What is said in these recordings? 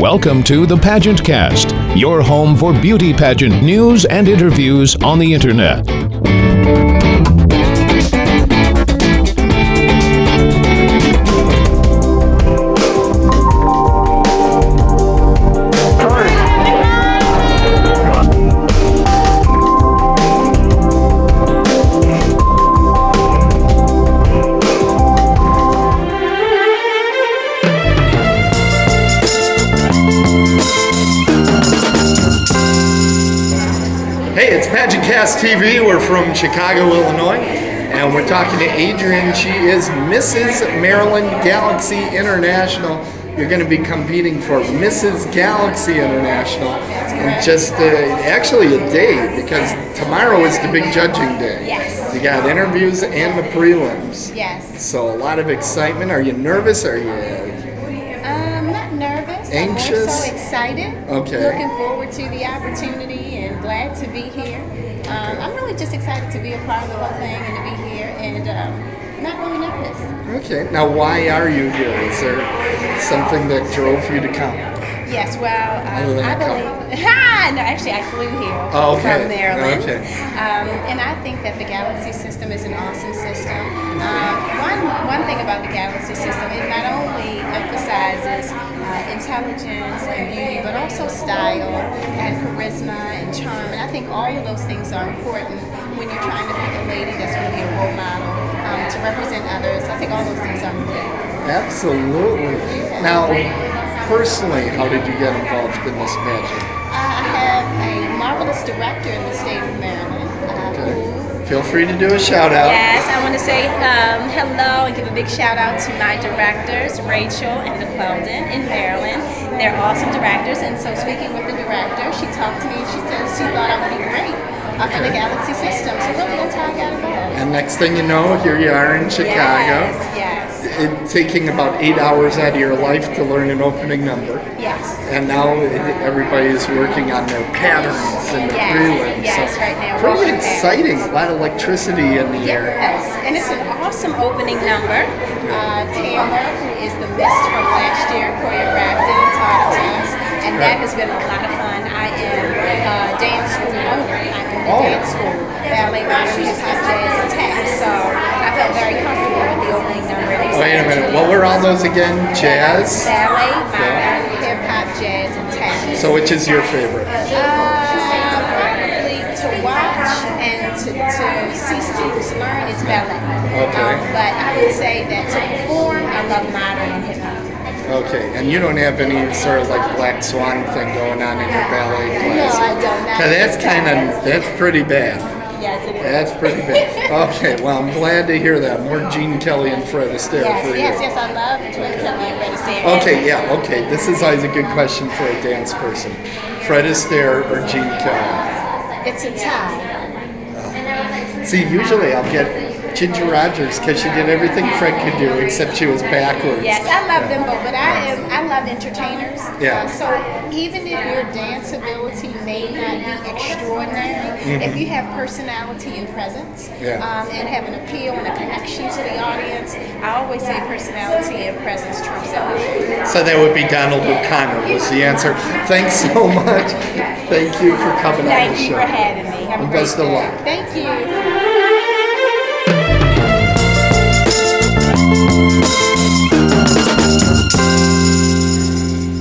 Welcome to the Pageant Cast, your home for beauty pageant news and interviews on the internet. Hey, it's PageantCasTV. We're from Chicago, Illinois, and we're talking to Adrienne. She is Mrs. Maryland Galaxy International. You're going to be competing for Mrs. Galaxy International in just actually a day, because tomorrow is the big judging day. Yes. You got interviews and the prelims. Yes. So a lot of excitement. Are you nervous? Are you Not nervous. anxious? I'm more so excited. Okay. Looking forward to the opportunity and glad to be here. I'm really just excited to be a part of the whole thing and to be here, and not really nervous. Okay. Now, why are you here? Is there something that drove you to come? Yes, well, Other than I a believe. No, actually, I flew here from Maryland. Okay. And I think that the Galaxy system is an awesome system. One thing about the Galaxy system, it not only emphasizes intelligence and beauty, but also style and charisma and charm. And I think all of those things are important when you're trying to pick a lady that's going to be a role model to represent others. I think all those things are important. Absolutely. Now, personally, how did you get involved in this pageant? I have a marvelous director in the state of Maryland. Feel free to do a shout out. Yes, I want to say hello and give a big shout out to my directors, Rachel and Nickeldon in Maryland. They're awesome directors, and so speaking with the director, she talked to me and she said she thought I would be great in the Galaxy system. So really, that's how I got involved. And next thing you know, here you are in Chicago. Yes. Taking about 8 hours out of your life to learn an opening number. Yes. And now everybody is working on their patterns and the prelims. Yes, so right now. pretty exciting. A lot of electricity in the air. Yes, and it's an awesome opening number. Taylor, who is the Miss from last year, choreographed it and taught it to us, and that has been a lot of fun. I am dance school owner. I'm in the dance school, ballet, modern, hip hop, jazz, and tap. So I felt very comfortable with the opening number. Wait a minute. What were all those again? Jazz? Ballet, modern, hip hop, jazz, and tap. So which is your favorite? Probably to watch and to see students learn is ballet. Okay. But I would say that to perform, I love modern and hip hop. Okay, and you don't have any sort of like Black Swan thing going on in your ballet class? No, I don't. Cause that's pretty bad. Yes, it is. That's pretty bad. Okay, well, I'm glad to hear that. More Gene Kelly and Fred Astaire for you. Yes, I love Gene Kelly and Fred Astaire. Okay. This is always a good question for a dance person. Fred Astaire or Gene Kelly? It's a tie. See, usually I'll get Ginger Rogers because she did everything Fred could do except she was backwards. Yes, I love them both, but I love entertainers. Yeah. So even if your dance ability may not be extraordinary, if you have personality and presence, and have an appeal and a connection to the audience, I always say personality and presence trumps everything. So that would be Donald O'Connor was the answer. Thanks so much. Thank you for coming on the Thank you show. for having me. Have a And great best of day. luck. Thank you.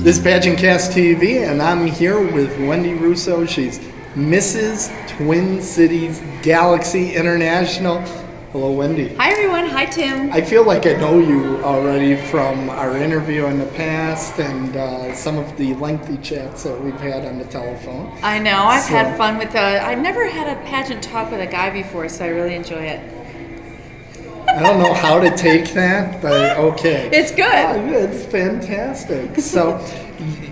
This is PageantCasTV, and I'm here with Wendi Russo. She's Mrs. Twin Cities Galaxy International. Hello, Wendi. Hi everyone, hi Tim. I feel like I know you already from our interview in the past and some of the lengthy chats that we've had on the telephone. I know, I've had fun with I've never had a pageant talk with a guy before, so I really enjoy it. I don't know how to take that, but okay. It's good. It's fantastic. So,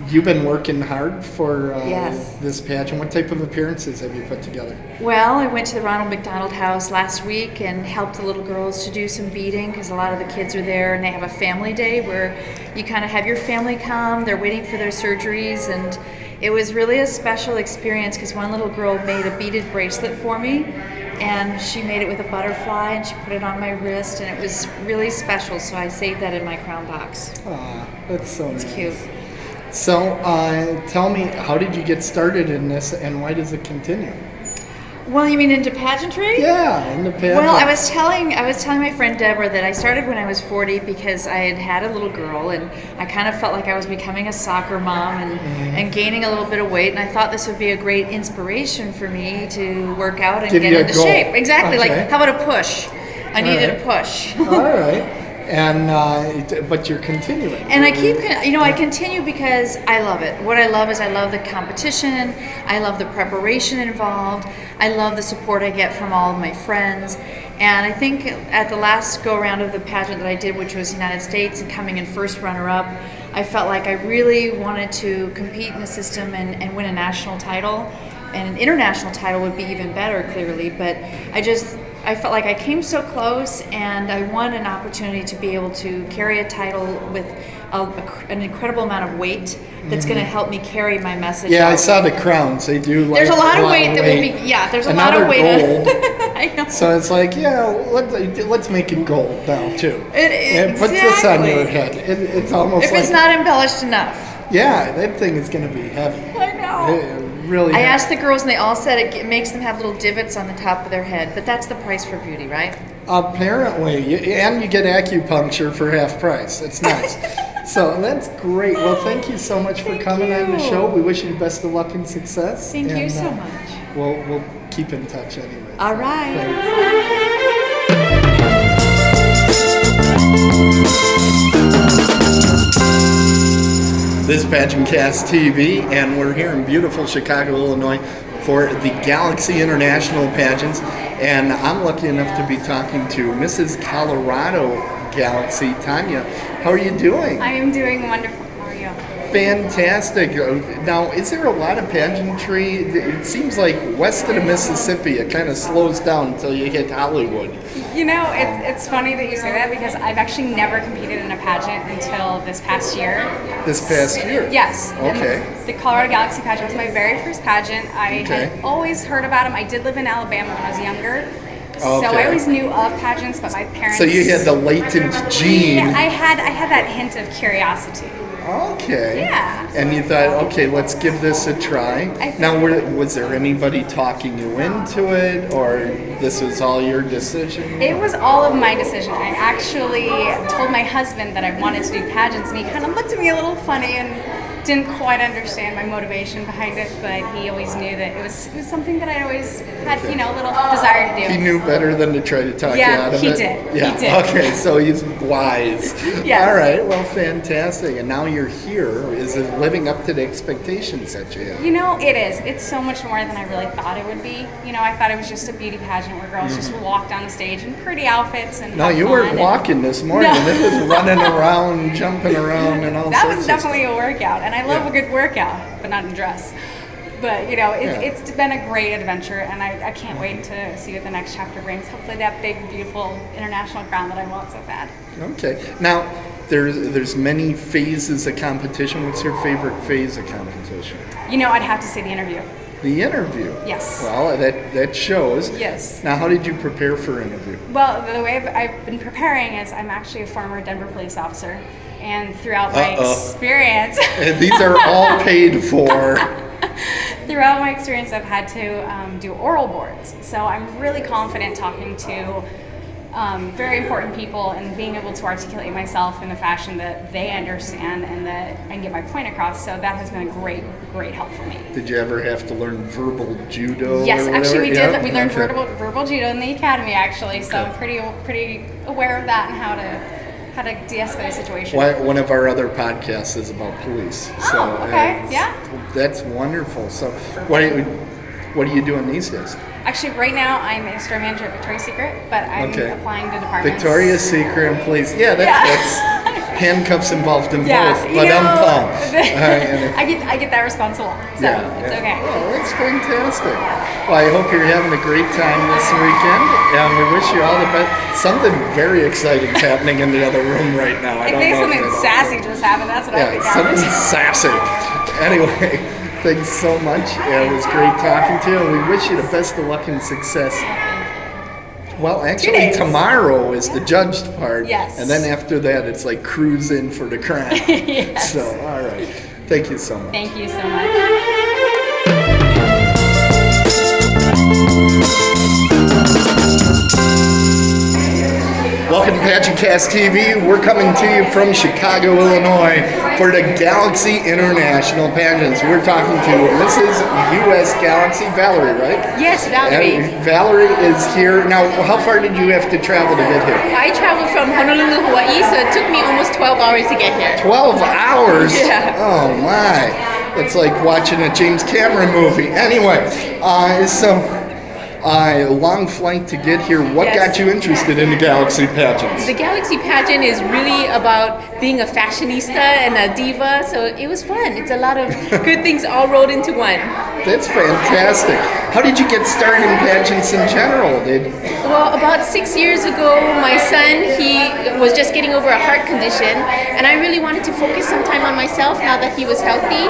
you've been working hard for Yes. this pageant. What type of appearances have you put together? Well, I went to the Ronald McDonald House last week and helped the little girls to do some beading because a lot of the kids are there, and they have a family day where you kind of have your family come. They're waiting for their surgeries, and it was really a special experience because one little girl made a beaded bracelet for me. And she made it with a butterfly and she put it on my wrist, and it was really special, so I saved that in my crown box. Aw, that's so nice. Cute. So tell me, how did you get started in this, and why does it continue? Well, you mean into pageantry? Yeah, in the pageant. Well, I was telling my friend Deborah that I started when I was 40 because I had a little girl, and I kind of felt like I was becoming a soccer mom and gaining a little bit of weight, and I thought this would be a great inspiration for me to work out and Give get you a into goal. shape. Exactly. Okay. Like, how about a push? I needed a push. All right. And but you're continuing. And I continue because I love it. What I love is I love the competition. I love the preparation involved. I love the support I get from all of my friends. And I think at the last go around of the pageant that I did, which was United States, and coming in first runner-up, I felt like I really wanted to compete in the system and win a national title. And an international title would be even better, clearly. But I felt like I came so close, and I won an opportunity to be able to carry a title with an incredible amount of weight that's going to help me carry my message. Yeah, out. I saw the crowns. They do like There's a lot of weight that will be. Yeah, there's a lot of weight. Gold. I know. So it's like, yeah, let's make it gold now too. It Put this on your exactly. head. It's almost If like it's not embellished enough. yeah, that thing is going to be heavy. I know. Really. I heavy. asked the girls, and they all said it makes them have little divots on the top of their head. But that's the price for beauty, right? Apparently, and you get acupuncture for half price. It's nice. So that's great. Well, thank you so much for coming on the show. We wish you the best of luck and success. Thank you And, so much. We'll keep in touch anyway. All right. This is PageantCasTV, and we're here in beautiful Chicago, Illinois for the Galaxy International Pageants. And I'm lucky enough to be talking to Mrs. Colorado Galaxy, Tanya. How are you doing? I am doing wonderful. How are you? Fantastic. Now, is there a lot of pageantry? It seems like west of the Mississippi, it kind of slows down until you hit Hollywood. You know, it's funny that you say that because I've actually never competed in a pageant until this past year. This past year? Yes. Okay. And the Colorado Galaxy pageant was my very first pageant. I Okay. had always heard about them. I did live in Alabama when I was younger. So Okay. I always knew of pageants, but my parents... So you had the latent gene. Yeah, I had that hint of curiosity. Okay. Yeah. And you thought, okay, let's give this a try. think- Now, was there anybody talking you into it, or this was all your decision? It was all of my decision. I actually told my husband that I wanted to do pageants, and he kind of looked at me a little funny and didn't quite understand my motivation behind it, but he always knew that it was something that I always had, a little desire to do. He knew better than to try to talk you out of he it? did. Yeah, He did. okay, so he's wise. Yes. All right, well, fantastic. And now you're here. Is it living up to the expectations that you had? It is. It's so much more than I really thought it would be. I thought it was just a beauty pageant where girls just walk down the stage in pretty outfits and No, have you fun weren't and- walking this morning. No. It was running around, jumping around, and all That sorts was of stuff. definitely a workout, and I love Yeah. a good workout, but not in a dress. But it's been a great adventure, and I can't wait to see what the next chapter brings. Hopefully, that big, beautiful international crown that I want so bad. Okay. Now, there's many phases of competition. What's your favorite phase of competition? I'd have to say the interview. The interview. Yes. Well, that shows. Yes. Now, how did you prepare for interview? Well, the way I've been preparing is I'm actually a former Denver police officer, and throughout my experience, And these are all paid for. throughout my experience, I've had to do oral boards. So I'm really confident talking to very important people and being able to articulate myself in a fashion that they understand and that I can get my point across. So that has been a great help for me. Did you ever have to learn verbal judo? Yes, or actually we whatever? did. We learned Okay. verbal judo in the academy actually. So I'm pretty aware of that and how to de-escalate a situation. One of our other podcasts is about police. Oh, okay. Yeah. That's wonderful. So, what are you doing these days? Actually, right now I'm a store manager at Victoria's Secret, but I'm Okay. applying to departments. Victoria's Secret and police. Yeah, that's handcuffs involved in Yeah, both. But I get that response a lot, so it's okay. Well, that's fantastic. Well, I hope you're having a great time this weekend, and we wish you all the best. Something very exciting is happening in the other room right now. I I don't think know something if it- sassy just happened. That's what I Yeah, think something happened. sassy. Anyway, thanks so much. It was great talking to you, and we wish you the best of luck and success. Well, actually, days. tomorrow is the judged part. Yes. And then after that, it's like cruise in for the crown. Yes. So, all right. Thank you so much. Thank you so much. Welcome to PageantCasTV. We're coming to you from Chicago, Illinois for the Galaxy International Pageants. We're talking to Mrs. US Galaxy, Valerie, right? Yes, Valerie. And Valerie is here. Now, how far did you have to travel to get here? I traveled from Honolulu, Hawaii, so it took me almost 12 hours to get here. 12 hours? Yeah. Oh my. It's like watching a James Cameron movie. Anyway, long flight to get here. What Yes. got you interested in the Galaxy pageants? The Galaxy pageant is really about being a fashionista and a diva, so it was fun. It's a lot of good things all rolled into one. That's fantastic. How did you get started in pageants in general? Well, about 6 years ago, my son, he was just getting over a heart condition, and I really wanted to focus some time on myself now that he was healthy.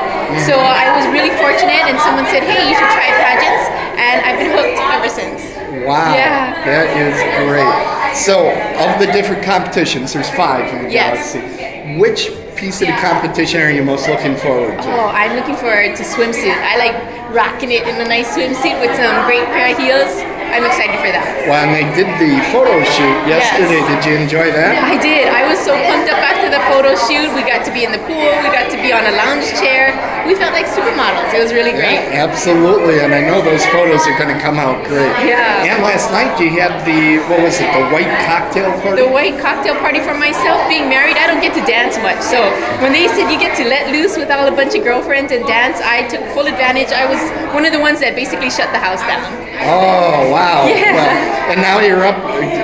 So I was really fortunate, and someone said, hey, you should try pageants, and I've been hooked ever since. Wow, Yeah. that is great. So, of the different competitions, there's 5 in the Yes. Galaxy. Which piece of the competition are you most looking forward to? Oh, I'm looking forward to swimsuit. I like rocking it in a nice swimsuit with some great pair of heels. I'm excited for that. Well, and they did the photo shoot yesterday. Yes. Did you enjoy that? I did. I was so pumped up after the photo shoot. We got to be in the pool. We got to be on a lounge chair. We felt like supermodels. It was really great. Yeah, absolutely. And I know those photos are going to come out great. Yeah. And last night you had the white cocktail party? The white cocktail party for myself. Being married, I don't get to dance much. So when they said you get to let loose with all a bunch of girlfriends and dance, I took full advantage. I was one of the ones that basically shut the house down. Oh, wow. Yeah. Well, and now you're up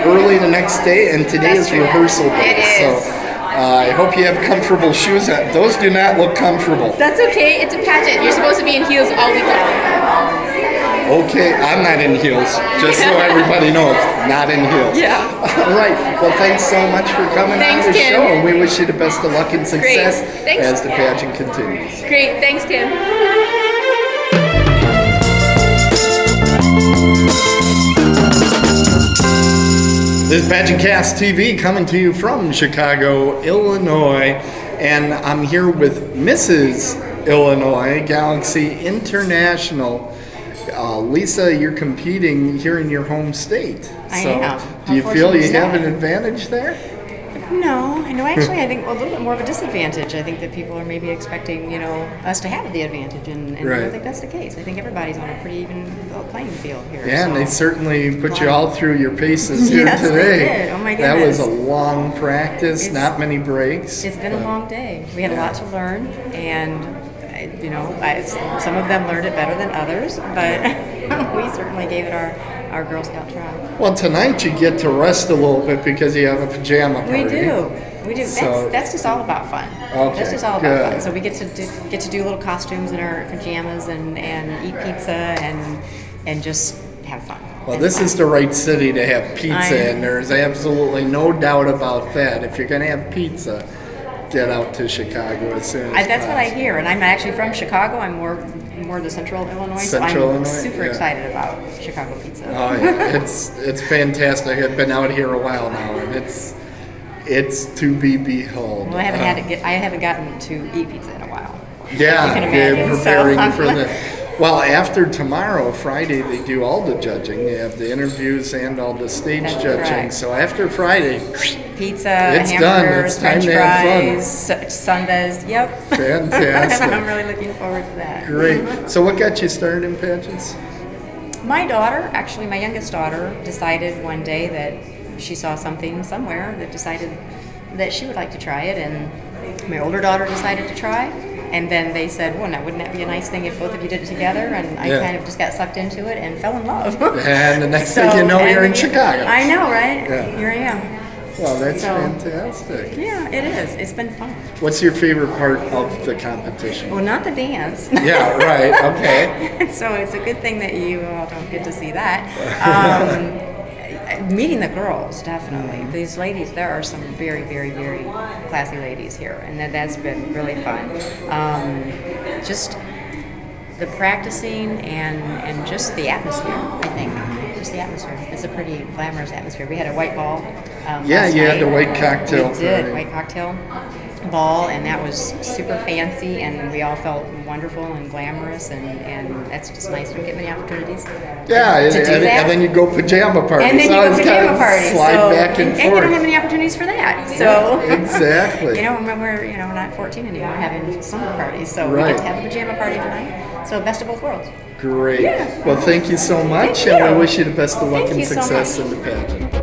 early the next day, and today That's is true. rehearsal day. It is. So I hope you have comfortable shoes on. Those do not look comfortable. That's okay. It's a pageant. You're supposed to be in heels all week long. Okay, I'm not in heels, just so everybody knows, not in heels. Yeah. All right. Well, thanks so much for coming Thanks, on the Tim. show, and we wish you the best of luck and success Thanks. as the pageant continues. Great. Thanks, Tim. This is PageantCasTV coming to you from Chicago, Illinois, and I'm here with Mrs. Illinois Galaxy International. Lisa, you're competing here in your home state. I am. Do you How feel you fortunate is have that? an advantage there? No, actually, I think a little bit more of a disadvantage. I think that people are maybe expecting, us to have the advantage, and I Right. don't think that's the case. I think everybody's on a pretty even playing field here. Yeah, and so. they certainly put you all through your paces here Yes, they today. did. Oh my That was a goodness. long practice, It's- not many breaks. It's been a but- long day. We had a lot to learn, and some of them learned it better than others, but we certainly gave it our Girl Scout try. Well, tonight you get to rest a little bit because you have a pajama party. We do. So- That's just all about fun. Okay, That's just all good. about fun. So we get to do little costumes in our pajamas and eat pizza and just have fun. Well, And this is the right city to have pizza, I- and there's absolutely no doubt about that. If you're going to have pizza, get out to Chicago as soon as that's what I possible. hear, and I'm actually from Chicago. I'm more the central Illinois, Central so I'm Illinois, super yeah. excited about Chicago pizza. Oh yeah, it's fantastic. I've been out here a while now, and it's to be behold. Well, I haven't gotten to eat pizza in a while. Yeah, You can they're imagine, so- preparing for the. Well, after tomorrow, Friday, they do all the judging. They have the interviews and all the stage That's judging. correct. So after Friday, Pizza, It's done. hamburgers, It's time French to have fun. fries, sundaes. Yep. Fantastic. I'm really looking forward to that. great. So, what got you started in pageants? My daughter, actually my youngest daughter, decided one day that she saw something somewhere that decided that she would like to try it, and my older daughter decided to try. And then they said, well, now, wouldn't that be a nice thing if both of you did it together? And I Yeah. kind of just got sucked into it and fell in love. And the next thing you know, you're in Chicago. I know, right? Yeah. Here I am. Well, that's So- fantastic. Yeah, it is. It's been fun. What's your favorite part of the competition? Well, not the dance. Yeah, right. Okay. So it's a good thing that you all don't get to see that. Meeting the girls, definitely. These ladies, there are some very, very, very classy ladies here, and that's been really fun. Just the practicing and just the atmosphere, I think. Just the atmosphere. It's a pretty glamorous atmosphere. We had a white ball. Yeah, last you had night. the white cocktail We did, party. white cocktail. ball, and that was super fancy, and we all felt wonderful and glamorous, and that's just nice. We don't get many opportunities Yeah, to do that. and then you go pajama party. And then so you go it's pajama kind of party. slide So, back and you forth. don't have any opportunities for that. So Exactly. you know, when we're not 14 anymore, having summer parties, so we Right. get to have a pajama party tonight. So best of both worlds. Great. Yeah. Well, thank you so much, Thank and you. we wish you the best of luck Thank and you so success much. in the pageant.